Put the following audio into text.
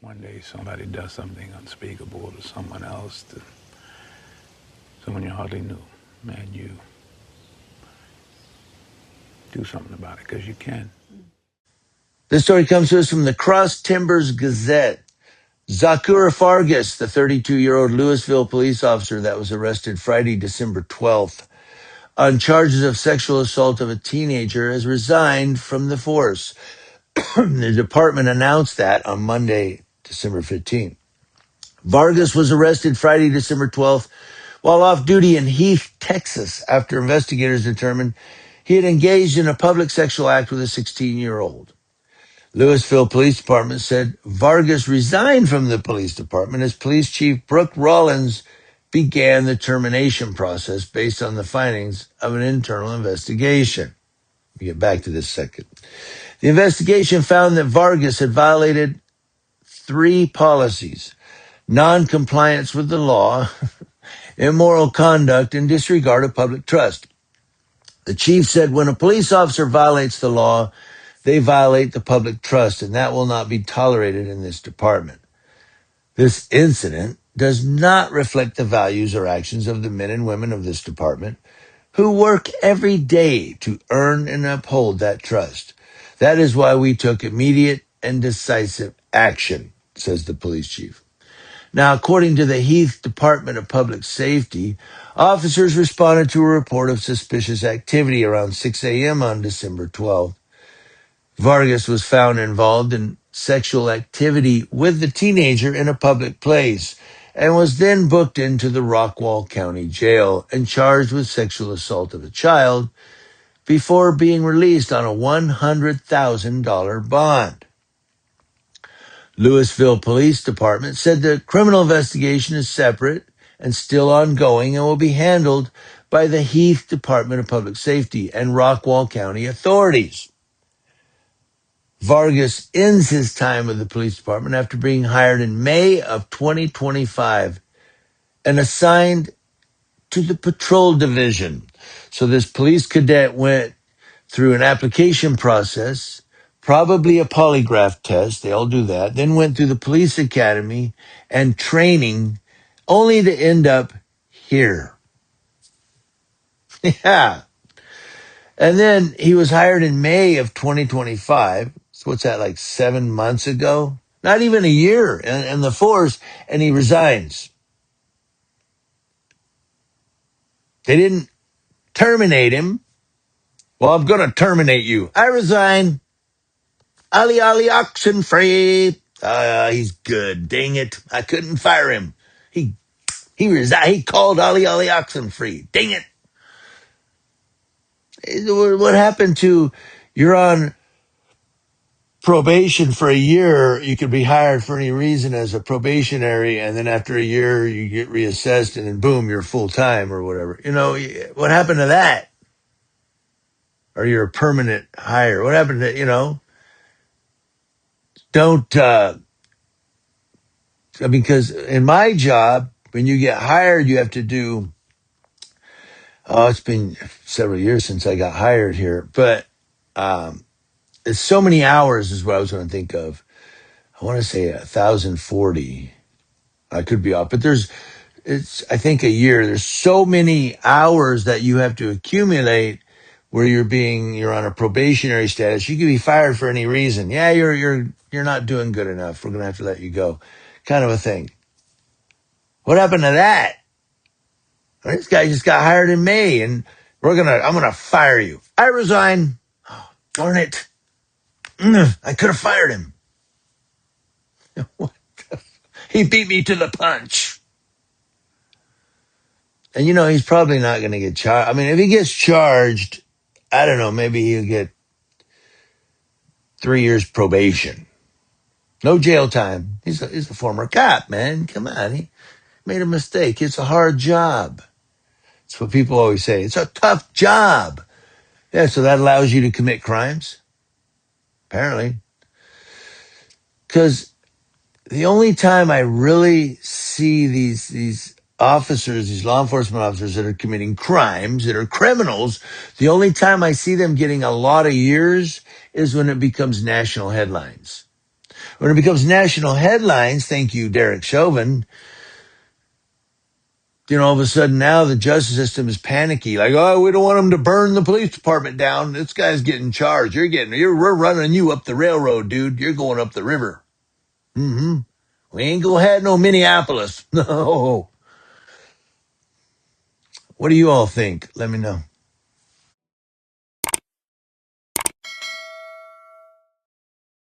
one day somebody does something unspeakable to someone else, to someone you hardly knew, and you do something about it because you can. This story comes to us from the Cross Timbers Gazette. Zakur Fargas, the 32-year-old Lewisville police officer that was arrested Friday, December 12th, on charges of sexual assault of a teenager, has resigned from the force. The department announced that on Monday, December 15th. Vargas was arrested Friday, December 12th, while off duty in Heath, Texas, after investigators determined he had engaged in a public sexual act with a 16-year-old. Lewisville Police Department said Vargas resigned from the police department as Police Chief Brooke Rollins began the termination process based on the findings of an internal investigation. We'll get back to this second. The investigation found that Vargas had violated 3 policies: non-compliance with the law, immoral conduct, and disregard of public trust. The chief said when a police officer violates the law, they violate the public trust, and that will not be tolerated in this department. This incident does not reflect the values or actions of the men and women of this department who work every day to earn and uphold that trust. That is why we took immediate and decisive action, says the police chief. Now, according to the Heath Department of Public Safety, officers responded to a report of suspicious activity around 6 a.m. on December 12th. Vargas was found involved in sexual activity with the teenager in a public place and was then booked into the Rockwall County Jail and charged with sexual assault of a child before being released on a $100,000 bond. Lewisville Police Department said the criminal investigation is separate and still ongoing and will be handled by the Heath Department of Public Safety and Rockwall County authorities. Vargas ends his time with the police department after being hired in May of 2025 and assigned to the patrol division. So this police cadet went through an application process, probably a polygraph test, they all do that, then went through the police academy and training, only to end up here. Yeah. And then he was hired in May of 2025. So what's that, like 7 months ago? Not even a year in the force, and he resigns. They didn't terminate him. Well, I'm going to terminate you. I resign. Ali Oxenfree. He's good. Dang it. I couldn't fire him. He resigned. He called Ali Oxenfree. Dang it. What happened to, you're on probation for a year, you could be hired for any reason as a probationary, and then after a year you get reassessed and then boom, you're full time or whatever. You know, what happened to that? Or you're a permanent hire. What happened to, don't, because in my job, when you get hired, you have to do, it's been several years since I got hired here, but, it's so many hours is what I was going to think of. I want to say 1,040. I could be off, but it's, I think, a year. There's so many hours that you have to accumulate where you're on a probationary status. You could be fired for any reason. Yeah, you're not doing good enough. We're going to have to let you go. Kind of a thing. What happened to that? This guy just got hired in May and I'm going to fire you. I resign. Oh, darn it. I could have fired him. He beat me to the punch. And he's probably not going to get charged. I mean, if he gets charged, I don't know, maybe he'll get 3 years probation. No jail time. He's a former cop, man. Come on. He made a mistake. It's a hard job. That's what people always say. It's a tough job. Yeah, so that allows you to commit crimes? Apparently. Because the only time I really see these officers, these law enforcement officers that are committing crimes, that are criminals, the only time I see them getting a lot of years is when it becomes national headlines. When it becomes national headlines, thank you, Derek Chauvin, all of a sudden now the justice system is panicky. Like, oh, we don't want them to burn the police department down. This guy's getting charged. We're running you up the railroad, dude. You're going up the river. Mm-hmm. We ain't gonna have no Minneapolis. No. What do you all think? Let me know.